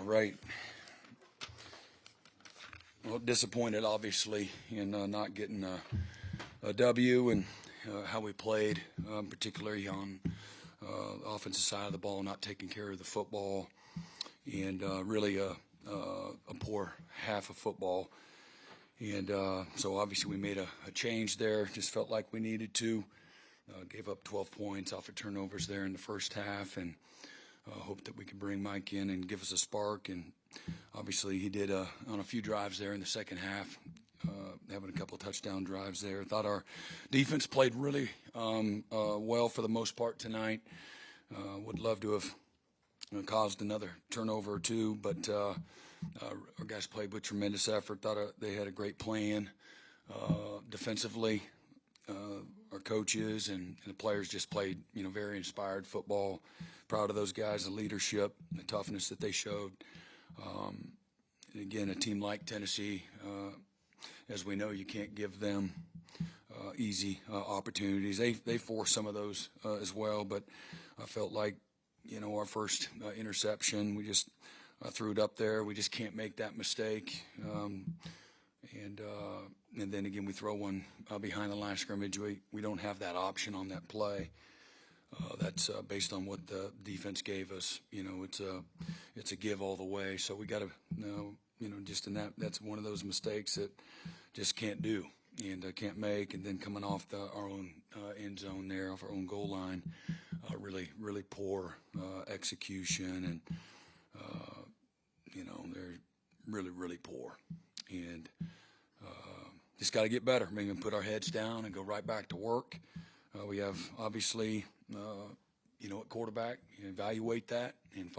Right. Well, disappointed, obviously, in not getting a W and how we played, particularly on the offensive side of the ball, not taking care of the football, and really a poor half of football. And so obviously we made a change there. Just felt like we needed to. Gave up 12 points off of turnovers there in the first half, and hope that we could bring Mike in and give us a spark. And obviously he did on a few drives there in the second half, having a couple of touchdown drives there. Thought our defense played really well for the most part tonight. Would love to have caused another turnover or two, but our guys played with tremendous effort. Thought they had a great plan defensively. Our coaches and the players just played, very inspired football. Proud of those guys, the leadership, the toughness that they showed. And again, a team like Tennessee, as we know, you can't give them easy opportunities. They force some of those as well, but I felt like, our first interception, we just threw it up there. We just can't make that mistake. And then again, we throw one behind the line of scrimmage. We don't have that option on that play. That's based on what the defense gave us. It's a give all the way. So we got to, just in that's one of those mistakes that just can't do and can't make. And then coming off our own end zone there, off our own goal line, really poor execution, and they're really poor. And just got to get better. Maybe put our heads down and go right back to work. We have obviously, at quarterback, evaluate that and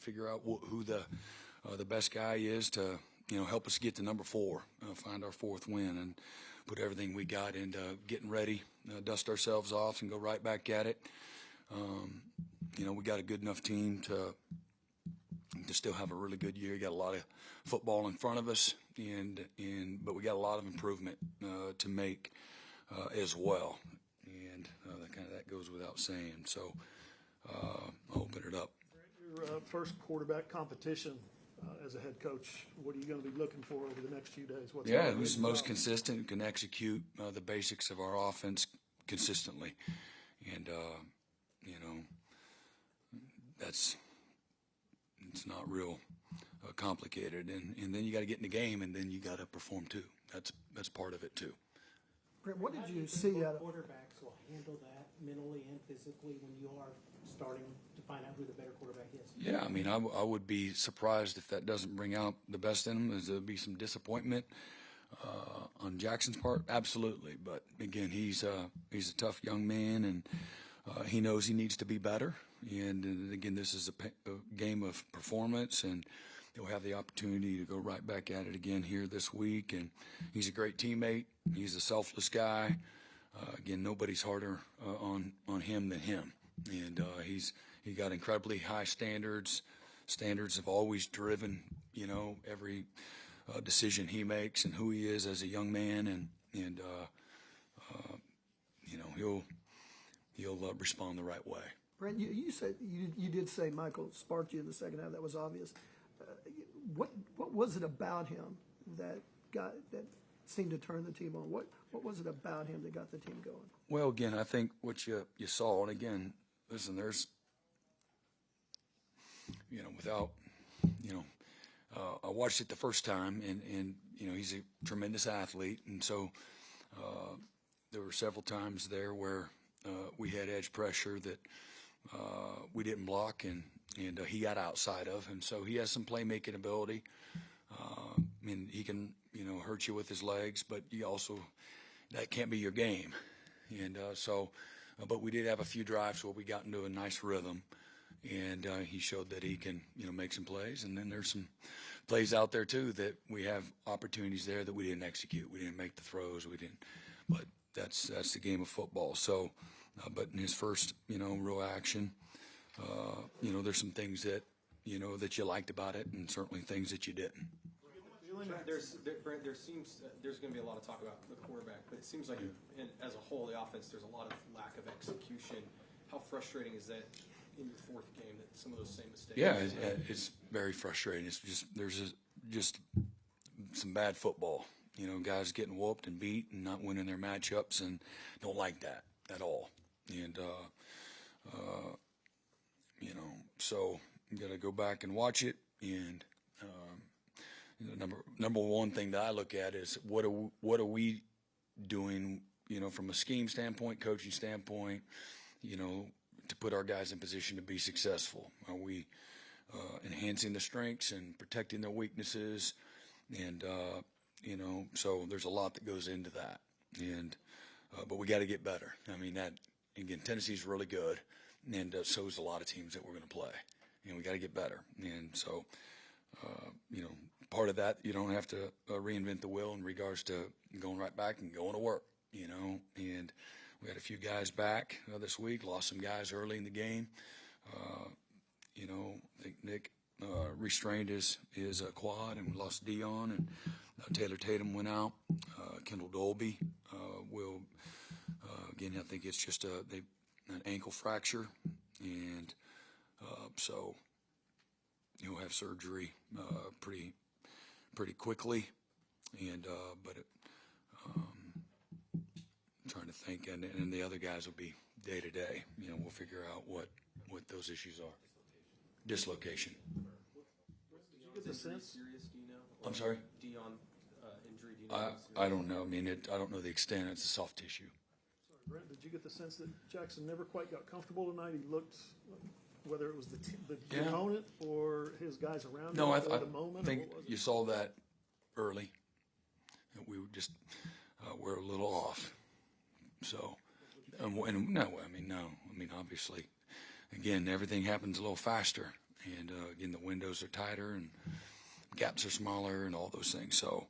figure out who the best guy is to, help us get to number 4, find our 4th win, and put everything we got into getting ready, dust ourselves off, and go right back at it. We got a good enough team to still have a really good year. You got a lot of football in front of us, but we got a lot of improvement to make as well, and that goes without saying. So I'll open it up. Your first quarterback competition as a head coach. What are you going to be looking for over the next few days? Who's the most consistent, who can execute the basics of our offense consistently, and it's not real complicated, and then you got to get in the game, and then you got to perform too. That's part of it too. Brent, what did you see out of quarterbacks will handle that mentally and physically when you are starting to find out who the better quarterback is? Yeah, I would be surprised if that doesn't bring out the best in them. There'll be some disappointment on Jackson's part, absolutely. But again, he's a tough young man, and he knows he needs to be better. And again, this is a game of performance, and he'll have the opportunity to go right back at it again here this week. And he's a great teammate. He's a selfless guy. Again, nobody's harder on him than him. And he got incredibly high standards. Standards have always driven, every decision he makes and who he is as a young man. And he'll respond the right way. Brent, you said you did say Michael sparked you in the second half. That was obvious. What was it about him that seemed to turn the team on? What was it about him that got the team going? Well, again, I think what you saw, and again, listen, there's, without, I watched it the first time, and he's a tremendous athlete, and so there were several times there where we had edge pressure that we didn't block, and he got outside of, and so he has some playmaking ability. He can, hurt you with his legs, but that can't be your game. And but we did have a few drives where we got into a nice rhythm, and he showed that he can, make some plays. And then there's some plays out there too that we have opportunities there that we didn't execute. We didn't make the throws. But that's the game of football. So, but in his first, real action, there's some things that, that you liked about it, and certainly things that you didn't. Brent, there seems there's going to be a lot of talk about the quarterback, but it seems like as a whole, the offense, there's a lot of lack of execution. How frustrating is that into the fourth game that some of those same mistakes. Yeah, it's very frustrating. It's just just some bad football. You know, guys getting whooped and beat and not winning their matchups, and don't like that at all. And you know, so you got to go back and watch it. And you know, number one thing that I look at is what are we doing? You know, from a scheme standpoint, coaching standpoint, you know, to put our guys in position to be successful. Are we enhancing the strengths and protecting their weaknesses? And you know, so there's a lot that goes into that. And but we got to get better. I mean, that again, Tennessee's really good, and so is a lot of teams that we're going to play. And we got to get better. And so, you know, part of that, you don't have to reinvent the wheel in regards to going right back and going to work. You know, and we had a few guys back this week. Lost some guys early in the game. You know, I think Nick restrained his quad, and we lost Dion, and Taylor Tatum went out. Kendall Dolby will again. I think it's just an ankle fracture, and so he'll have surgery pretty quickly. And but I'm trying to think, and the other guys will be day to day. You know, we'll figure out what those issues are. Dislocation. Get the sense? Serious, do you know? I'm sorry? Dion injury, do you know? I don't know. I mean, I don't know the extent. It's a soft tissue. Sorry, Brent, did you get the sense that Jackson never quite got comfortable tonight? He looked, whether it was the Yeah. opponent or his guys around No, him, I or the moment, or think what was you it? saw that early. That we were just we're a little off. So, and no, I mean, obviously, again, everything happens a little faster, and again, the windows are tighter and gaps are smaller and all those things. So,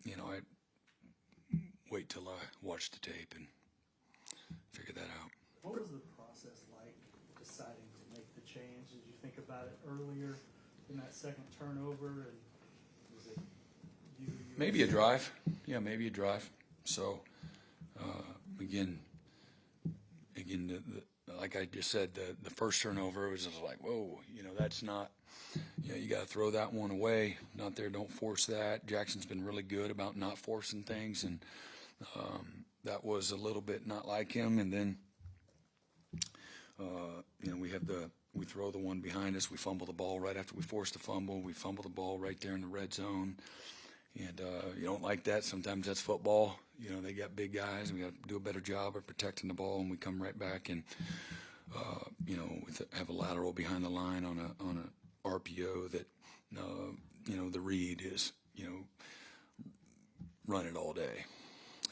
you know, I wait till I watch the tape and figure that out. What was the process like deciding to make the change? Did you think about it earlier in that second turnover? And was it you? Maybe a drive. Yeah, maybe a drive. So, again, like I just said, the first turnover was just like, whoa, you know, that's not, you know, you got to throw that one away. Not there, don't force that. Jackson's been really good about not forcing things, and that was a little bit not like him. And then, you know, we throw the one behind us. We fumble the ball right after we force the fumble. We fumble the ball right there in the red zone. And you don't like that. Sometimes that's football. You know, they got big guys, and we got to do a better job of protecting the ball. And we come right back, and you know, have a lateral behind the line on a RPO that you know, the read is, you know, run it all day.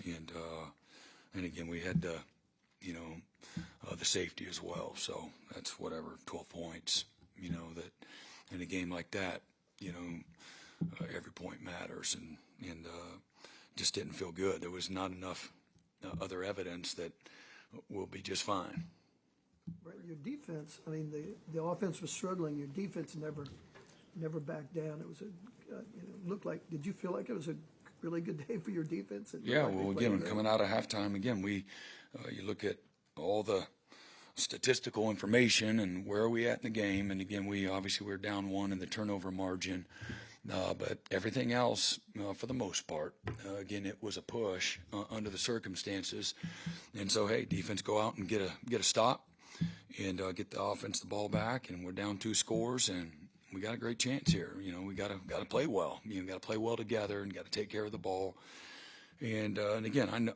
And again, we had you know, the safety as well. So that's whatever, 12 points. You know, that in a game like that, you know. Every point matters, and just didn't feel good. There was not enough other evidence that we'll be just fine. Brent, your defense, I mean, the offense was struggling. Your defense never backed down. It was you know, looked like, did you feel like it was a really good day for your defense? Yeah, well, again, coming out of halftime, again, you look at all the statistical information and where are we at in the game, and again, we're down one in the turnover margin. But everything else, for the most part, again, it was a push under the circumstances. And so, hey, defense go out and get a stop and get the offense the ball back, and we're down 2 scores, and we got a great chance here. You know, we got to play well. You know, got to play well together and got to take care of the ball. And again,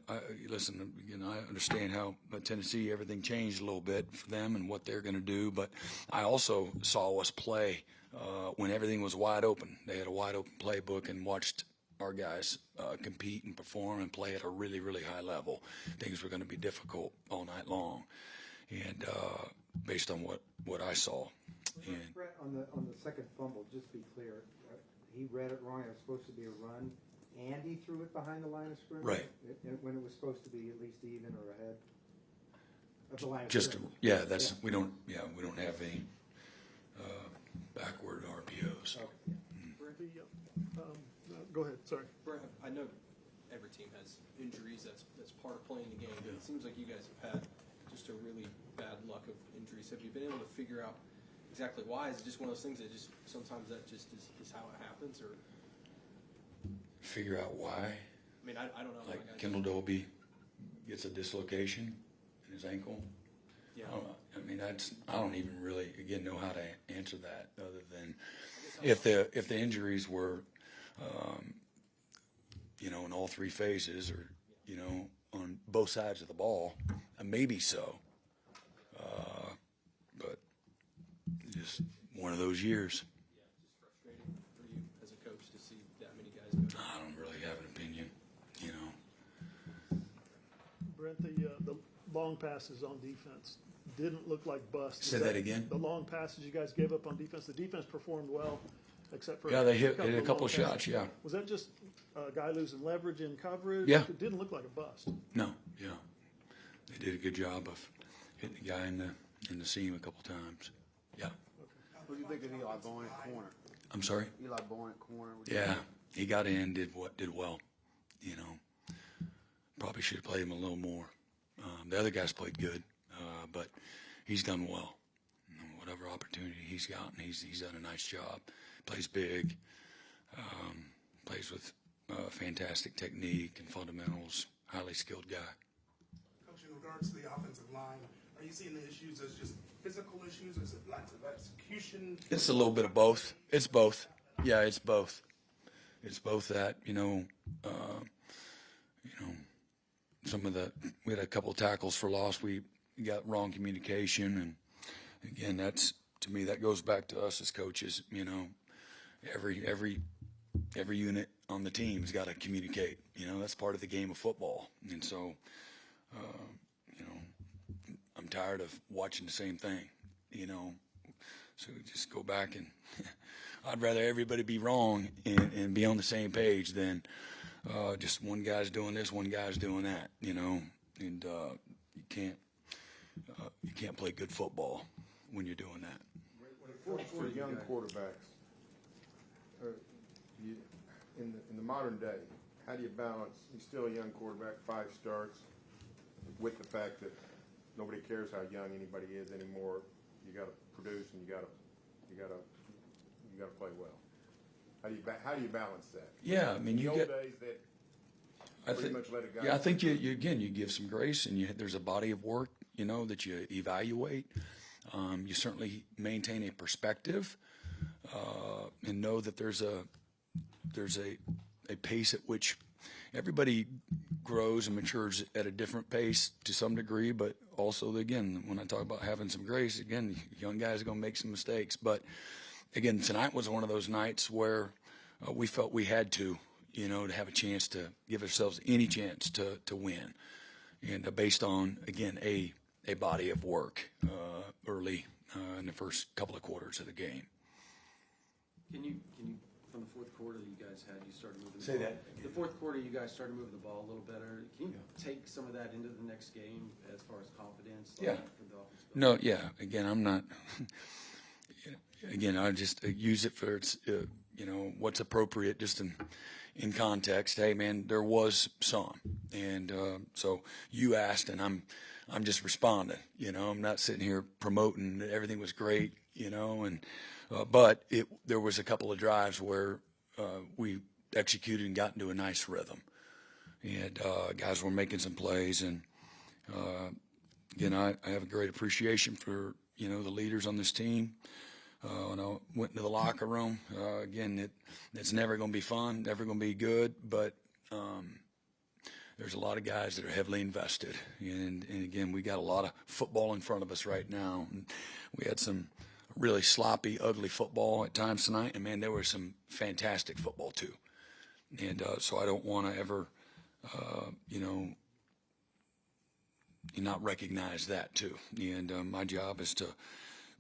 listen. Again, I understand how Tennessee, everything changed a little bit for them and what they're going to do. But I also saw us play when everything was wide open. They had a wide open playbook, and watched our guys compete and perform and play at a really, really high level. Things were going to be difficult all night long, and based on what I saw. And Brett, on the second fumble, just to be clear, he read it wrong. It was supposed to be a run, and he threw it behind the line of scrimmage. Right. When it was supposed to be at least even or ahead of the line of just scrimmage. that's we don't have any backward RPOs. Okay. Go ahead, sorry. Brent, I know every team has injuries. That's part of playing the game. But it seems like you guys have had just just a really bad luck of injuries? Have you been able to figure out exactly why? Is it just one of those things that just sometimes that just is how it happens, or Figure out why. I mean, I don't know. Like I Kendall Dolby gets a dislocation in his ankle. yeah. I mean, I don't even really again know how to answer that other than if the injuries were, in all three phases or on both sides of the ball, maybe so. But just one of those years. Just frustrating for you as a coach to see that many guys go. I don't really have an opinion. Brent, the long passes on defense didn't look like busts. Say that again? The long passes you guys gave up on defense, the defense performed well, except for Yeah, they hit a of couple long shots. passes. Yeah. Was that just a guy losing leverage in coverage? Yeah. It didn't look like a bust. No. Yeah. They did a good job of hitting the guy in the seam a couple times. Yeah. What do you think of Eli Bourne at corner? I'm sorry. Eli Bourne at corner. What do you Yeah, think? he got in, did well. Probably should have played him a little more. The other guys played good, but he's done well. Whatever opportunity he's gotten, he's done a nice job. Plays big, plays with fantastic technique and fundamentals. Highly skilled guy. Coach, in regards to the offensive line, are you seeing the issues as just physical issues? Is it lots of execution? It's a little bit of both. It's both. Yeah, it's both. It's both that, we had a couple of tackles for loss. We got wrong communication. And again, to me, that goes back to us as coaches, every unit on the team's got to communicate, that's part of the game of football. And so, I'm tired of watching the same thing, so we just go back and I'd rather everybody be wrong and be on the same page than just one guy's doing this, one guy's doing that, and you can't play good football when you're doing that. For young quarterbacks, in the modern day, how do you balance? He's still a young quarterback, 5 starts, with the fact that nobody cares how young anybody is anymore. You got to produce and you got to play well. How do you balance that? Yeah, I mean, In you the old get. days that I pretty think, much let it go. yeah, I think you give some grace, and there's a body of work, that you evaluate. You certainly maintain a perspective, and know that there's a pace at which everybody grows and matures at a different pace to some degree, but also, again, when I talk about having some grace, again, young guys are going to make some mistakes. But, again, tonight was one of those nights where we felt we had to have a chance to give ourselves any chance to win. And based on, again, a body of work early in the first couple of quarters of the game. Can you from the fourth quarter that you guys had, you started moving the Say ball. that. The fourth quarter, you guys started moving the ball a little better. Can you take some of that into the next game as far as confidence? Yeah. For the offense? No, yeah. Again, I'm not. Again, I just use it for its, what's appropriate, just in context. Hey, man, there was some, and so you asked, and I'm just responding. I'm not sitting here promoting that everything was great, and but there was a couple of drives where we executed and got into a nice rhythm, and guys were making some plays, and again, I have a great appreciation for the leaders on this team. When I went into the locker room, again, it's never going to be fun, never going to be good, but there's a lot of guys that are heavily invested. And again, we got a lot of football in front of us right now. And we had some really sloppy, ugly football at times tonight, and, man, there was some fantastic football too. And so I don't want to ever, not recognize that too. And my job is to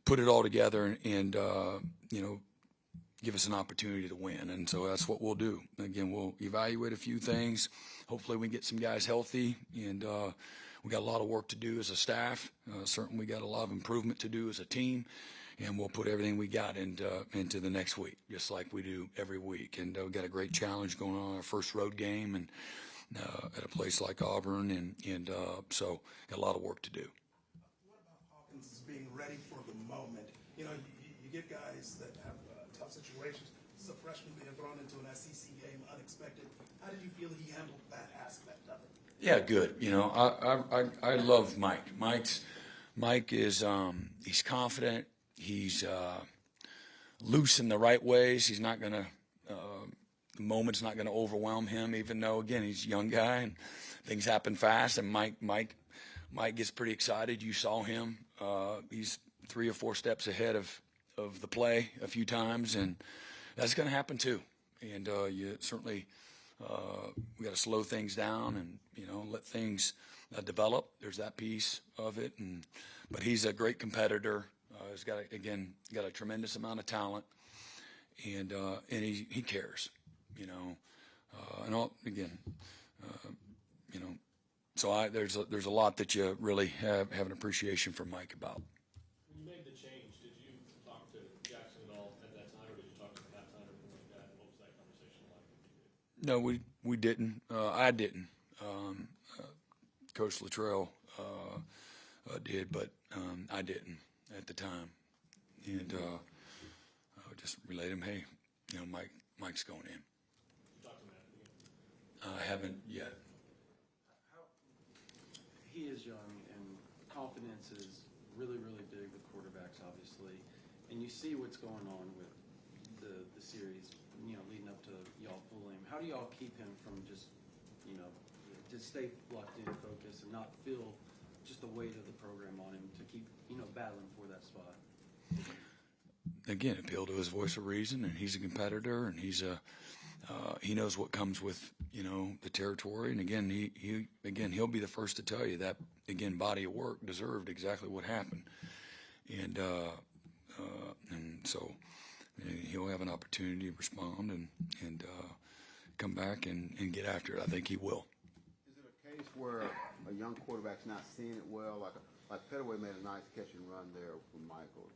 put it all together and give us an opportunity to win. And so that's what we'll do. Again, we'll evaluate a few things. Hopefully we get some guys healthy, and we got a lot of work to do as a staff. Certainly we got a lot of improvement to do as a team, and we'll put everything we got into the next week, just like we do every week. And we got a great challenge going on, our first road game, and at a place like Auburn, and so got a lot of work to do. ready for the moment? You know, you get guys that have tough situations. This is a freshman being thrown into an SEC game, unexpected. How did you feel he handled that aspect of it? Yeah, good. You know, I love Mike. Mike is he's confident. He's loose in the right ways. He's not gonna the moment's not gonna overwhelm him. Even though again he's a young guy and things happen fast. And Mike gets pretty excited. You saw him. He's 3 or 4 steps ahead of the play a few times, and that's gonna happen too. And you certainly. We got to slow things down and, you know, let things develop. There's that piece of it. But he's a great competitor. He's got, got a tremendous amount of talent. And he cares, you know. And all, again, you know, so there's a lot that you really have an appreciation for Mike about. When you made the change, did you talk to Jackson at all at that time, or did you talk to him at that time or anything like that? What was that conversation like? No, we didn't. I didn't. Coach Luttrell did, but I didn't at the time. And I just relayed him, hey, you know, Mike's going in. You talked to him at the beginning? I haven't yet. He is young, and confidence is really, really big with quarterbacks, obviously. And you see what's going on with the series, you know, leading up to y'all pulling him. How do y'all keep him from just, you know, just stay locked in, focused, and not feel just the weight of the program on him to keep, you know, battling for that spot? Again, appeal to his voice of reason, and he's a competitor, and he knows what comes with, you know, the territory. And again, he'll be the first to tell you that again, body of work deserved exactly what happened, and so he'll have an opportunity to respond and come back and get after it. I think he will. Is it a case where a young quarterback's not seeing it well? Like Pettaway made a nice catch and run there from Michael.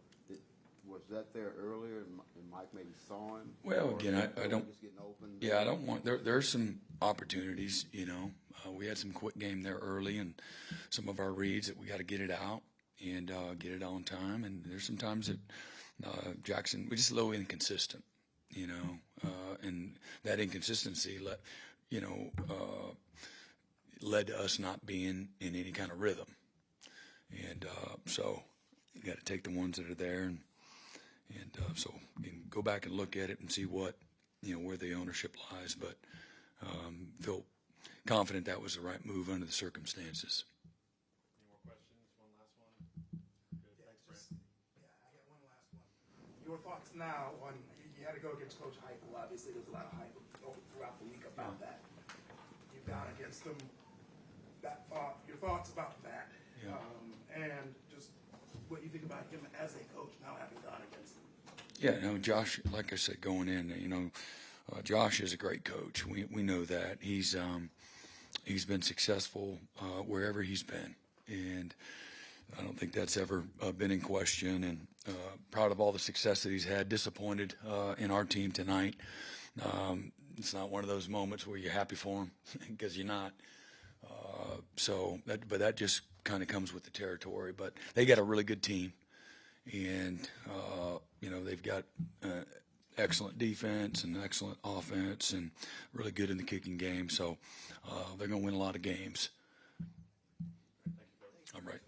Was that there earlier and Mike maybe saw him? Well, again, I don't. Just getting open? Yeah, I don't want. There's some opportunities. You know, we had some quick game there early, and some of our reads that we got to get it out and get it on time. And there's some times that Jackson, we're just a little inconsistent. You know, and that inconsistency led to us not being in any kind of rhythm. And so you got to take the ones that are there and so you can go back and look at it and see what, you know, where the ownership lies, but feel confident that was the right move under the circumstances. Any more questions? One last one? Good. Thanks, Brent. Yeah, I got one last one. Your thoughts now on, you had to go against Coach Heupel. Obviously, there's a lot of hype throughout the week about that. You've gone against him. Your thoughts about that, and just what you think about him as a coach now having gone against him. Yeah, no, Josh, like I said, going in, you know, Josh is a great coach. We know that. He's been successful wherever he's been, and I don't think that's ever been in question. And proud of all the success that he's had. Disappointed in our team tonight. It's not one of those moments where you're happy for him because you're not. But that just kind of comes with the territory. But they got a really good team, and you know, they've got excellent defense and excellent offense, and really good in the kicking game. So they're going to win a lot of games. Thank you, All right.